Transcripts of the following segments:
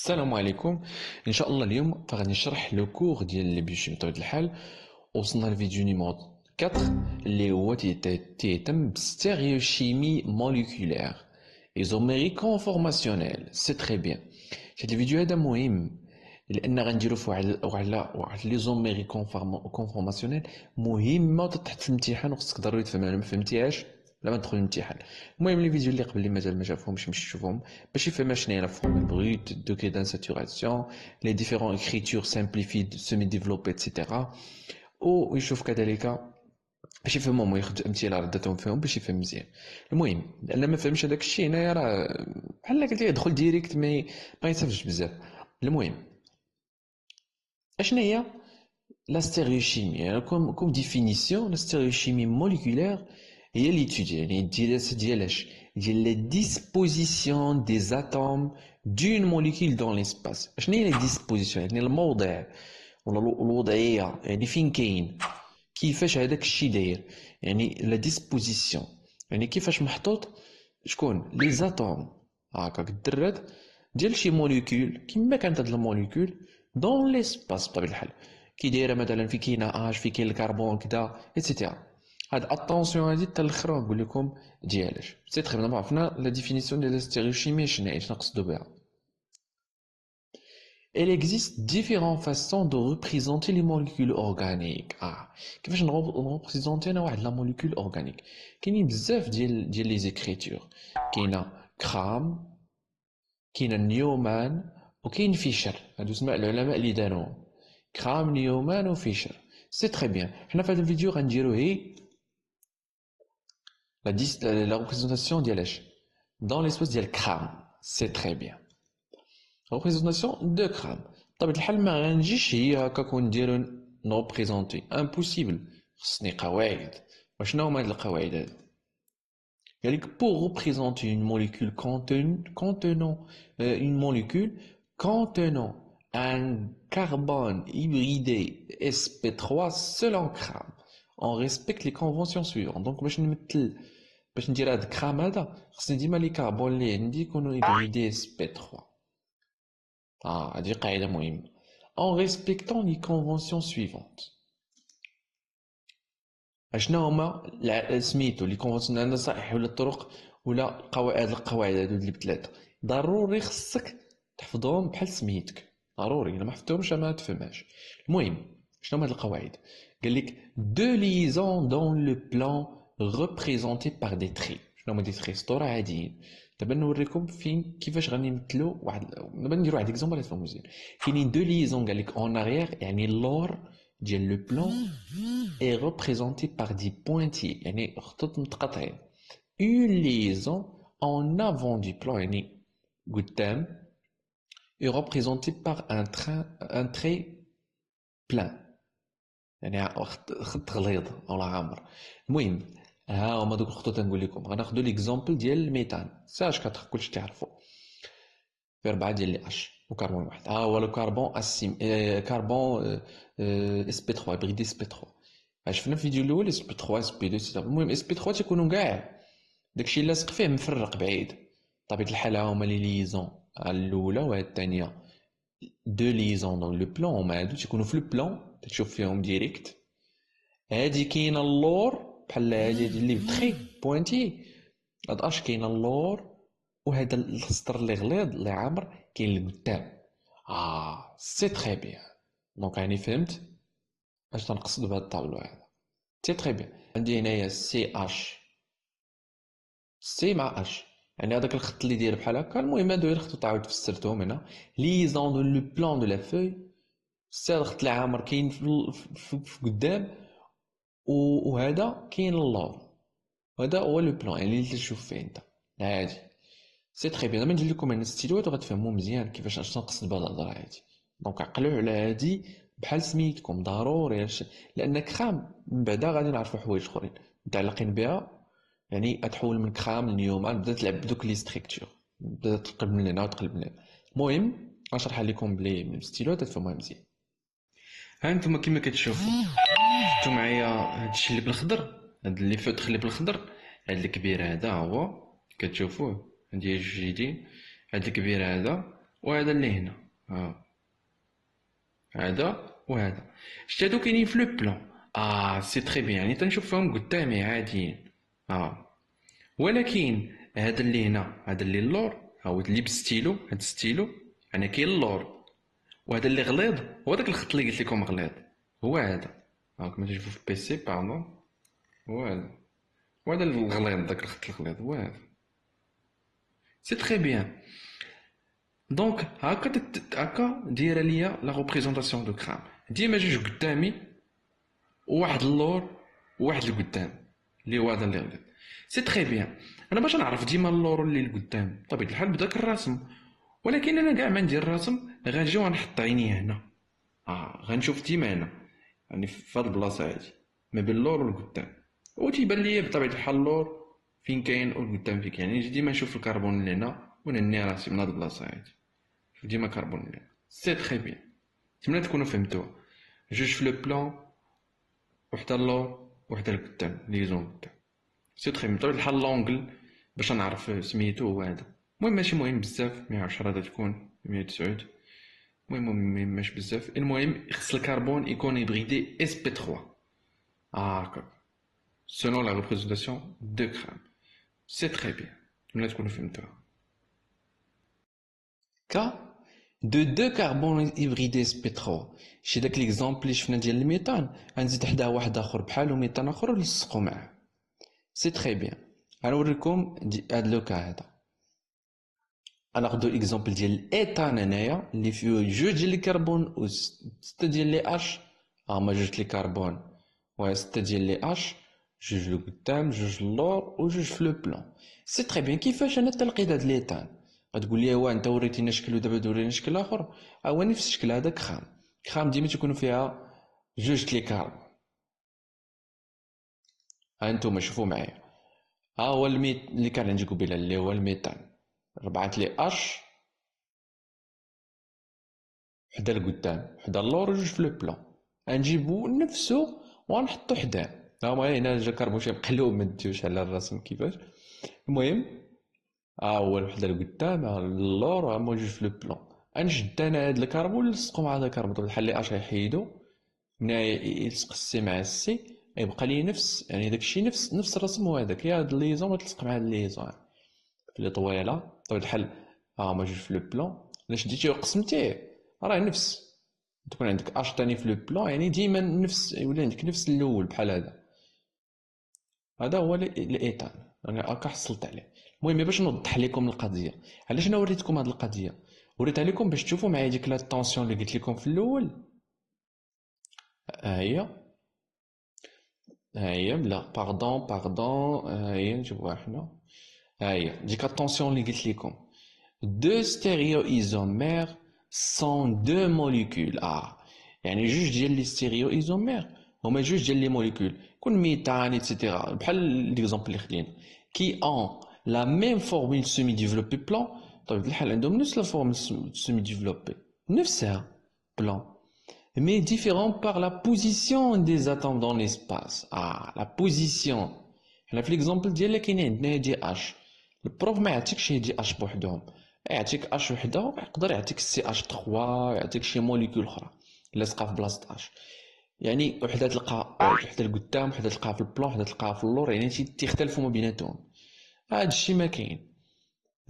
السلام عليكم. ان شاء الله اليوم فغادي نشرح لو كور ديال لي بيولوجي بطبيعه الحال. وصلنا للفيديو نيميرو 4 اللي هو تيهتم بالستيريوشيمي موليكولير ايزوميري كونفورماسيونيل. سي تري بيان. هاد الفيديو هذا مهم لان غنديرو في واحد ليزوميري كونفورماسيونيل مهمه تحت في الامتحان وخصك ضروري تفهمها. ما فهمتيهاش لا ما تدخل الامتحان. المهم لي فيديو اللي قبل اللي مازال ما شافهمش مشي شوفهم باش يفهم شنو هي لا فورمول بروت دوكي دانساتوراسيون لي ديفيرون اكريتور سامبليفي سيمي ديفلوبي اتسيتيرا ويشوف كذلك باش يفهمهم وياخذ امثله ردتهم فيهم باش يفهم مزيان. المهم لان ما فهمش هذاك الشيء هنايا راه بحال قلت ليه يدخل ديريكت ما يصافش بزاف. المهم اشنا هي لا ستيريوشيمي كوم ديفينيسيون. لا ستيريوشيمي موليكولير هي l'étude يعني ديالاش ديال لا ديسبوزيسيون دي زاتوم دون موليكول دون ليسباس. شنو هي لا ديسبوزيسيون؟ يعني الموضع ولا الوضعيه، يعني فين كاين، كيفاش هذاك الشيء داير. يعني لا ديسبوزيسيون يعني كيفاش محطوط شكون لي زاتوم هكاك الدرات ديال شي موليكول كيما كانت هاد الموليكول دون ليسباس بطبيعه الحال. كي دايره مثلا في كاينه اش في كاين الكربون كذا ايتترا. هاد اتونسيون هادي حتى الاخر نقول لكم ديالاش. سي تري بيان. عرفنا لا ديفينيسيون ديال الستيريوشيمي شنو هي، شنو نقصدو بها. Il existe différentes façons de représenter les molécules organiques. كيفاش نريبريزونتي انا واحد لا موليكول اورغانيك؟ كاينين بزاف ديال لي زيكريتور. كاينه كرام، كاينه نيومان، وكاين فيشر. هادو سمع العلماء اللي داروهم كرام نيومان وفيشر. سي تري بيان. حنا في هذا الفيديو غنديرو هي لا ريبريزونطاسيون ديالاش دون ليسباس ديال كرام. سي تري بيان. ريبريزونطاسيون دو كرام. بطبيعة الحال ما غنجيش هي هكاك ونديرو نوبريزونتي امبوسيبل. خصني قواعد. وشنو هما هاد القواعد هادو؟ قالك pour représenter une molécule contenant une molécule contenant un carbone hybridé sp3 seul en crame on respecte les conventions suivantes. donc باش ندير هاد الكرام هذا خصني ديما لي كربون اللي عندي يكونوا hybridé sp3. هذه قاعدة مهمة. en respectant les conventions suivantes. اشنا هما سميتو لي كونفونسيون عندنا صحيح ولا الطرق ولا القواعد هادو اللي بثلاثه ضروري خصك تحفظهم بحال سميتك. ضروري الا ما حفظتهمش ما تفهمهاش. المهم شنو هما هاد القواعد؟ قال لك دو ليزون دون لو بلان ريبريزونتي بار دي تري. شنو هما دي تري؟ سطور عاديين. دابا نوريكم فين كيفاش غادي نمثلوا واحد. دابا نديرو واحد اكزومبل تفهموا مزيان. كاينين دو ليزون قال لك اون اريير يعني اللور ديال لو بلان est représenté par des pointillés يعني خطوط متقاطعين. une liaison en avant du plan يعني قدام est représentée par un trait plein يعني خط غليظ ولا عامر. المهم ها هما دوك الخطوط نقول لكم. غناخدو ليكزامبل ديال الميثان. ساج 4 كلشي تعرفو في 4 ديال لي اش وكربون واحد. هو لو كربون اسيم كربون اس بي 3 بريدي اس بي 3. شفنا في الفيديو الاول اس بي 3 اس بي 2. المهم اس بي 3 تيكونوا كاع داكشي اللي لاصق فيه مفرق بعيد. بطبيعه الحال هما لي ليزون الاولى وهاد الثانيه دو ليزون دون لو بلان. هما هادو تيكونوا في لو بلان تشوف فيهم ديريكت. هادي كاينه اللور بحال هادي اللي بتخي بوينتي. هاد اش كاينه اللور وهذا السطر اللي غليظ اللي عامر كاين لقدام. سي تري بيان. دونك راني فهمت اش تنقصد بهاد الطابلو هذا. سي تري بيان. عندي هنايا سي اش سي مع اش يعني هذاك الخط اللي داير بحال هكا. المهم هادو غير خطوط عاود فسرتهم هنا. ليزون دو لو بلان دو لا فوي. سي الخط اللي عامر كاين في قدام وهذا كاين اللور. هذا هو لو بلان يعني اللي تشوف فيه انت عادي. سي تري بيان. دابا ندير لكم هنا الستيلوات وغتفهموا مزيان كيفاش اش نقصد بهاد الهضره هادي. دونك عقلوا على هادي بحال سميتكم ضروري لان كرام من بعدا غادي نعرفوا حوايج اخرين متعلقين بها. يعني اتحول من كرام لنيومان بدات تلعب بدوك لي ستركتور بدات تقلب من هنا وتقلب من هنا. المهم غنشرحها لكم بلي من الستيلوات تفهموها مزيان. ها انتم كما كتشوفوا شفتوا معايا هادشي اللي بالخضر. هاد اللي فوتخ اللي بالخضر هاد الكبير هذا هو كتشوفوه عندي جوج يدين. هاد الكبير هذا وهذا اللي هنا، هذا وهذا. شتي هادو كاينين في لو بلان. سي تري بيان، يعني تنشوف فيهم قدامي عاديين. ولكن هذا اللي هنا، هذا اللي اللور، هو اللي بستيلو، هذا ستيلو، يعني كاين اللور. وهذا اللي غليظ هو داك الخط اللي قلت لكم غليظ، هو هذا. كما تشوفوا في بيسي باردون، هو هذا. وهذا الغليظ، داك الخط الغليظ هو هذا. سي تري بيان. دونك هكا دايره ليا لا ريبريزونطاسيون دو كرام. ديما جوج قدامي، وواحد اللور وواحد القدام اللي هو هذا اللي غليظ. سي تري بيان. انا باش نعرف ديما اللور اللي القدام بطبيعه الحال بداك الرسم، ولكن انا كاع ما ندير الرسم غنجي ونحط عيني هنا. غنشوف ديما هنا، يعني في هاد البلاصه هادي ما بين اللور والقدام، وتيبان ليا بطبيعه الحال اللور فين كاين والقدام فين كاين. يعني نجي ديما نشوف الكربون اللي هنا ونهني راسي من هاد البلاصه هادي. شوف ديما كربون اللي هنا. سي تري بيان. نتمنى تكونوا فهمتوها. جوج في لو بلان، وحده اللور وحده القدام، ليزون قدام. سي تري بيان. بطبيعه الحال لونجل باش نعرف سميتو هو هذا. المهم ماشي مهم بزاف، 110 هذا تكون 109. المهم ماشي بزاف. المهم خص الكربون يكون هيبريدي اس بي 3. هكا selon la représentation de Gram. C'est très bien. نتمنى تكونوا فهمتوها. Cas de deux carbones hybridés sp3. شي داك ليكزامبل اللي شفنا ديال الميثان، غنزيد حداه واحد اخر بحالو ميثان اخر ونلصقو معاه. سي تري بيان. غنوريكم هاد لو كا هذا. غناخدو اكزامبل ديال الايثان هنايا اللي فيه جوج ديال الكربون و 6 ديال لي اش. هما جوج لي كربون و 6 ديال لي اش، جوج لقدام جوج اللور وجوج في لو بلان. سي تري بيان. كيفاش انا تلقيت هاد ليثان؟ غتقول لي وا انت وريتينا شكل ودابا دورينا شكل اخر. هو نفس الشكل هذاك خام. خام ديما تيكونوا فيها جوج لي كربون. هانتوما شوفوا معايا. هو اللي كان عندي قبيله اللي هو الميثان، 4 لي اش، حدا لقدام حدا اللور وجوج في لو بلان. غنجيبو نفسو ونحطو حداه. هما هنا جا كربون شي مقلوب، ما نديوش على الرسم كيفاش. المهم هو وحده لقدام اللور، هما جوج في لو بلان. غنشد انا هاد الكربون نلصقو مع هذا الكربون. طبعا الحال لي اش غيحيدو، هنا يلصق السي مع السي، يبقى لي نفس، يعني داكشي نفس الرسم هو هذاك. هي هاد الليزون تلصق مع هاد الليزون في لي طويله. بطبيعة الحال هما جوج في لو بلان. الا شديتيه وقسمتيه راه نفس، تكون عندك اش تاني في لو بلان، يعني ديما نفس، يولي عندك نفس الاول بحال هذا. هذا هو الايثان. انا هكا حصلت عليه. المهم باش نوضح لكم القضيه، علاش انا وريتكم هذه القضيه؟ وريتها لكم باش تشوفوا معايا ديك لا طونسيون اللي قلت لكم في الاول. ها هي لا باردون ها هي نجيبوها حنا. ها هي ديك الطونسيون اللي قلت لكم. Deux stéréoisomères sont deux molécules. يعني جوج ديال لي ستيريويزومير هما جوج ديال لي موليكول، كون ميثان ايتترا بحال ليكزامبل اللي خدينا، كي اون لا ميم فورمول سيمي ديفلوبي بلان. طبيعة الحال عندهم نفس لا فورمول سيمي ديفلوبي، نفسها بلان، mais différent par la position des atomes dans l'espace. la position. حنا في ليكزامبل ديالنا كاينين عندنا دي اش. البروف ما يعطيكش دي اش بوحدهم، يعطيك اش وحده، يقدر يعطيك سي اش 3، يعطيك شي موليكول اخرى لاصقه في بلاصه اش. يعني وحده تلقى وحده لقدام، وحده تلقاها في البلان، وحده تلقاها في اللور، يعني تيختلفوا ما بيناتهم. هذا الشيء ما كاين.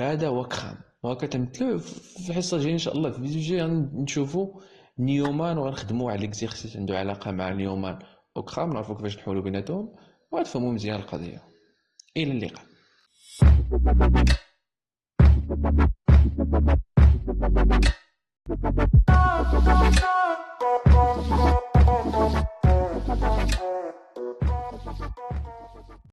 هذا هو كخام. وهكا تمثلوه في الحصه الجايه ان شاء الله. في الفيديو الجاي غنشوفوا نيومان وغنخدموا على ليكزيرسيس عنده علاقه مع نيومان وكخام، نعرفوا كيفاش نحولوا بيناتهم وغتفهموا مزيان القضيه. الى اللقاء.